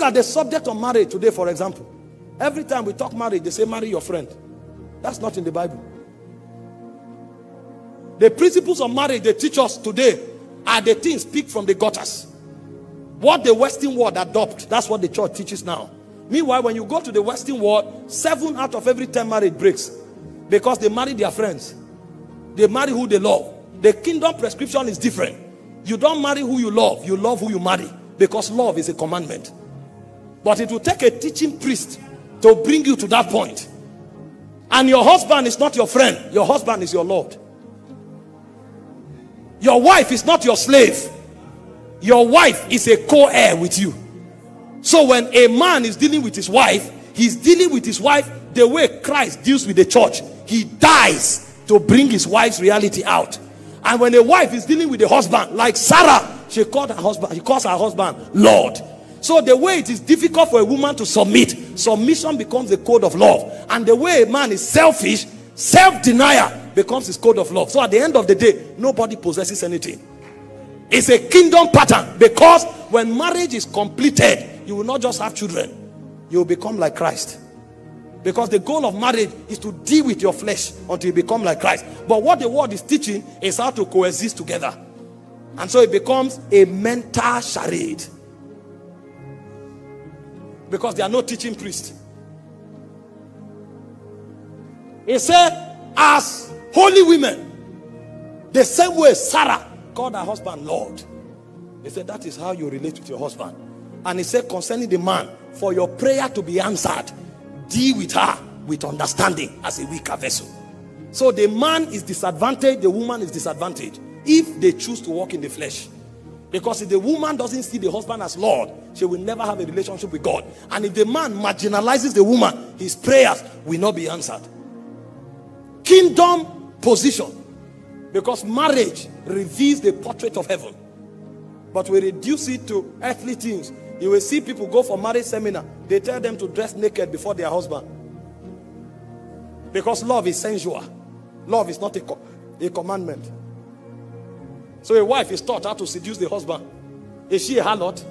Look at the subject of marriage today, for example. Every time we talk marriage, they say marry your friend. That's not in the Bible. The principles of marriage they teach us today are the things picked from the gutters. What the Western world adopt, that's what the church teaches now. Meanwhile, when you go to the Western world, 7 out of every 10 marriage breaks because they marry their friends. They marry who they love. The kingdom prescription is different. You don't marry who you love who you marry, because love is a commandment. But it will take a teaching priest to bring you to that point. And your husband is not your friend. Your husband is your Lord. Your wife is not your slave. Your wife is a co-heir with you. So when a man is dealing with his wife, he's dealing with his wife the way Christ deals with the church. He dies to bring his wife's reality out. And when a wife is dealing with the husband, like Sarah, she calls her husband Lord. So the way it is difficult for a woman to submit, submission becomes the code of love. And the way a man is selfish, self-denial becomes his code of love. So at the end of the day, nobody possesses anything. It's a kingdom pattern, because when marriage is completed, you will not just have children, you will become like Christ. Because the goal of marriage is to deal with your flesh until you become like Christ. But what the world is teaching is how to coexist together. And so it becomes a mental charade, because there are no teaching priests. He said, as holy women, the same way Sarah called her husband Lord. He said, that is how you relate with your husband. And he said, concerning the man, for your prayer to be answered, deal with her with understanding as a weaker vessel. So the man is disadvantaged, the woman is disadvantaged if they choose to walk in the flesh. Because if the woman doesn't see the husband as Lord, she will never have a relationship with God. And if the man marginalizes the woman, his prayers will not be answered. Kingdom position. Because marriage reveals the portrait of heaven. But we reduce it to earthly things. You will see people go for marriage seminar. They tell them to dress naked before their husband. Because love is sensual. Love is not a commandment. So a wife is taught how to seduce the husband. Is she a harlot?